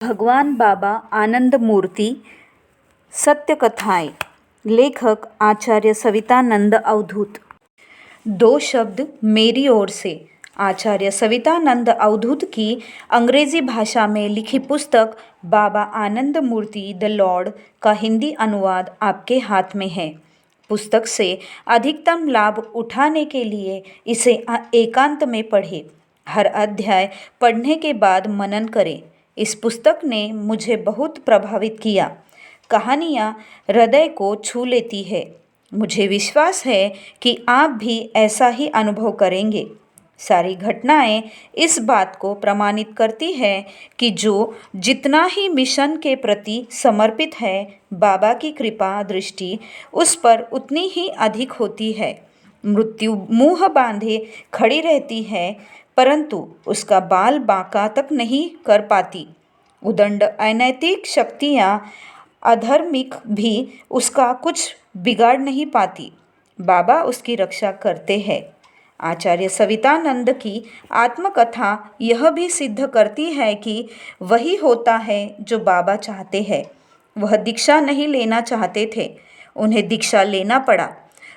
भगवान बाबा आनंद मूर्ति सत्य कथाएं। लेखक आचार्य सवितानंद अवधूत। 2 शब्द मेरी ओर से। आचार्य सवितानंद अवधूत की अंग्रेजी भाषा में लिखी पुस्तक बाबा आनंद मूर्ति द लॉर्ड का हिंदी अनुवाद आपके हाथ में है। पुस्तक से अधिकतम लाभ उठाने के लिए इसे एकांत में पढ़ें। हर अध्याय पढ़ने के बाद मनन करें। इस पुस्तक ने मुझे बहुत प्रभावित किया। कहानियाँ हृदय को छू लेती है। मुझे विश्वास है कि आप भी ऐसा ही अनुभव करेंगे। सारी घटनाएं इस बात को प्रमाणित करती है कि जो जितना ही मिशन के प्रति समर्पित है, बाबा की कृपा दृष्टि उस पर उतनी ही अधिक होती है। मृत्यु मुंह बांधे खड़ी रहती है, परंतु उसका बाल बांका तक नहीं कर पाती। उदंड अनैतिक शक्तियाँ अधर्मिक भी उसका कुछ बिगाड़ नहीं पाती। बाबा उसकी रक्षा करते हैं। आचार्य सवितानंद की आत्मकथा यह भी सिद्ध करती है कि वही होता है जो बाबा चाहते हैं। वह दीक्षा नहीं लेना चाहते थे, उन्हें दीक्षा लेना पड़ा।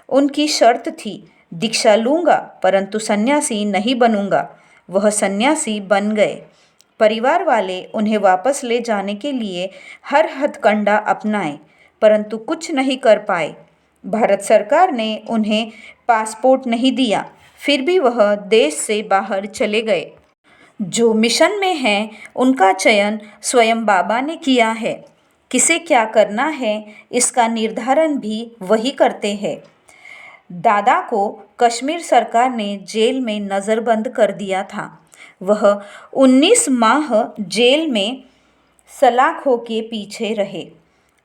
उनकी शर्त थी, दीक्षा लूँगा परंतु सन्यासी नहीं बनूंगा। वह सन्यासी बन गए। परिवार वाले उन्हें वापस ले जाने के लिए हर हथकंडा अपनाए, परंतु कुछ नहीं कर पाए। भारत सरकार ने उन्हें पासपोर्ट नहीं दिया, फिर भी वह देश से बाहर चले गए। जो मिशन में हैं, उनका चयन स्वयं बाबा ने किया है। किसे क्या करना है, इसका निर्धारण भी वही करते हैं। दादा को कश्मीर सरकार ने जेल में नज़रबंद कर दिया था। वह 19 माह जेल में सलाखों के पीछे रहे।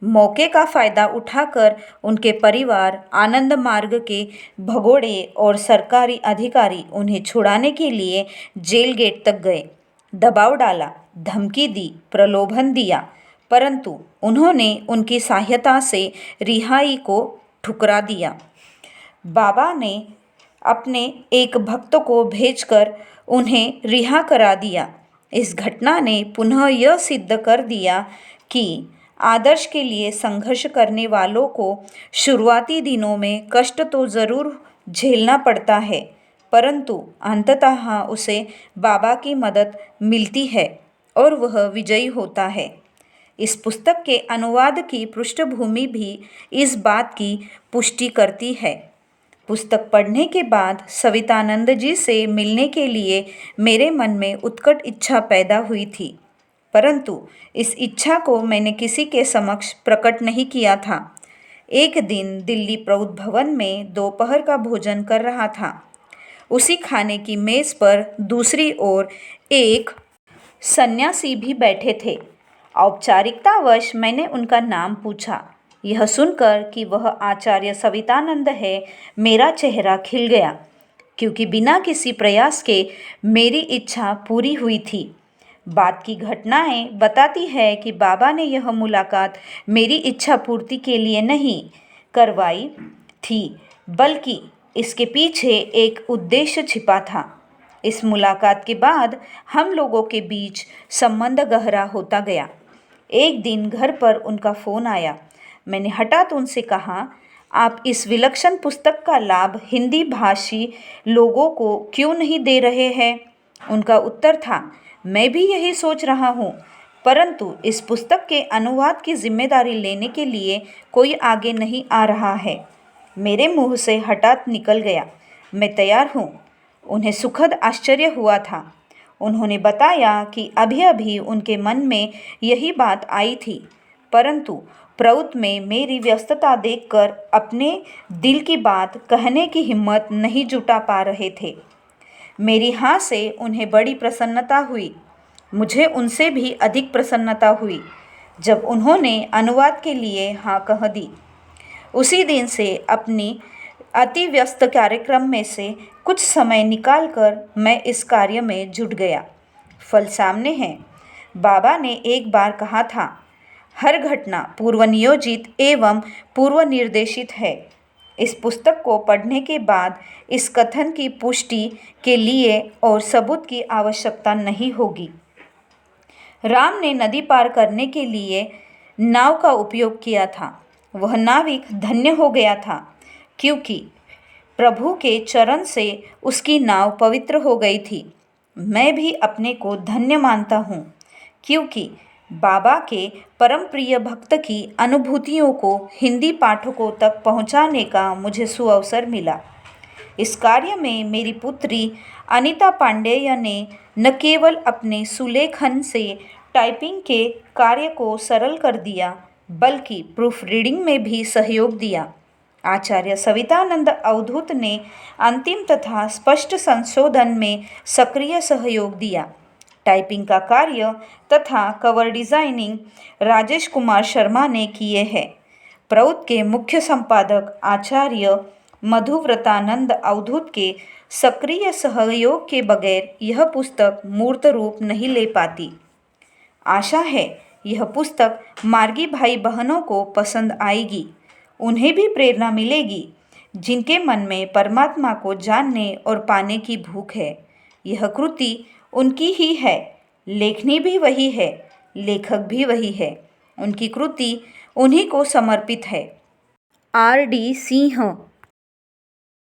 मौके का फ़ायदा उठाकर उनके परिवार, आनंद मार्ग के भगोड़े और सरकारी अधिकारी उन्हें छुड़ाने के लिए जेल गेट तक गए। दबाव डाला, धमकी दी, प्रलोभन दिया, परंतु उन्होंने उनकी सहायता से रिहाई को ठुकरा दिया। बाबा ने अपने एक भक्त को भेजकर उन्हें रिहा करा दिया। इस घटना ने पुनः यह सिद्ध कर दिया कि आदर्श के लिए संघर्ष करने वालों को शुरुआती दिनों में कष्ट तो ज़रूर झेलना पड़ता है, परंतु अंततः उसे बाबा की मदद मिलती है और वह विजयी होता है। इस पुस्तक के अनुवाद की पृष्ठभूमि भी इस बात की पुष्टि करती है। पुस्तक पढ़ने के बाद सवितानंद जी से मिलने के लिए मेरे मन में उत्कट इच्छा पैदा हुई थी, परंतु इस इच्छा को मैंने किसी के समक्ष प्रकट नहीं किया था। एक दिन दिल्ली प्रौद्ध भवन में दोपहर का भोजन कर रहा था। उसी खाने की मेज़ पर दूसरी ओर एक सन्यासी भी बैठे थे। औपचारिकतावश मैंने उनका नाम पूछा। यह सुनकर कि वह आचार्य सवितानंद है, मेरा चेहरा खिल गया, क्योंकि बिना किसी प्रयास के मेरी इच्छा पूरी हुई थी। बाद की घटनाएं बताती है कि बाबा ने यह मुलाकात मेरी इच्छा पूर्ति के लिए नहीं करवाई थी, बल्कि इसके पीछे एक उद्देश्य छिपा था। इस मुलाकात के बाद हम लोगों के बीच संबंध गहरा होता गया। एक दिन घर पर उनका फ़ोन आया। मैंने हठात उनसे कहा, आप इस विलक्षण पुस्तक का लाभ हिंदी भाषी लोगों को क्यों नहीं दे रहे हैं? उनका उत्तर था, मैं भी यही सोच रहा हूँ, परंतु इस पुस्तक के अनुवाद की जिम्मेदारी लेने के लिए कोई आगे नहीं आ रहा है। मेरे मुंह से हठात निकल गया, मैं तैयार हूँ। उन्हें सुखद आश्चर्य हुआ था। उन्होंने बताया कि अभी अभी उनके मन में यही बात आई थी, परंतु प्रौद्ध में मेरी व्यस्तता देखकर अपने दिल की बात कहने की हिम्मत नहीं जुटा पा रहे थे। मेरी हाँ से उन्हें बड़ी प्रसन्नता हुई। मुझे उनसे भी अधिक प्रसन्नता हुई जब उन्होंने अनुवाद के लिए हाँ कह दी। उसी दिन से अपनी अति व्यस्त कार्यक्रम में से कुछ समय निकालकर मैं इस कार्य में जुट गया। फल सामने है। बाबा ने एक बार कहा था, हर घटना पूर्व नियोजित एवं पूर्व निर्देशित है। इस पुस्तक को पढ़ने के बाद इस कथन की पुष्टि के लिए और सबूत की आवश्यकता नहीं होगी। राम ने नदी पार करने के लिए नाव का उपयोग किया था। वह नाविक धन्य हो गया था क्योंकि प्रभु के चरण से उसकी नाव पवित्र हो गई थी। मैं भी अपने को धन्य मानता हूँ क्योंकि बाबा के परम प्रिय भक्त की अनुभूतियों को हिंदी पाठकों तक पहुँचाने का मुझे सुअवसर मिला। इस कार्य में मेरी पुत्री अनीता पांडेय ने न केवल अपने सुलेखन से टाइपिंग के कार्य को सरल कर दिया, बल्कि प्रूफ रीडिंग में भी सहयोग दिया। आचार्य सवितानंद अवधूत ने अंतिम तथा स्पष्ट संशोधन में सक्रिय सहयोग दिया। टाइपिंग का कार्य तथा कवर डिज़ाइनिंग राजेश कुमार शर्मा ने किए हैं। प्रौध के मुख्य संपादक आचार्य मधुव्रतानंद अवधूत के सक्रिय सहयोग के बगैर यह पुस्तक मूर्त रूप नहीं ले पाती। आशा है यह पुस्तक मार्गी भाई बहनों को पसंद आएगी। उन्हें भी प्रेरणा मिलेगी जिनके मन में परमात्मा को जानने और पाने की भूख है। यह कृति उनकी ही है, लेखनी भी वही है, लेखक भी वही है। उनकी कृति उन्हीं को समर्पित है। R.D. सिंह,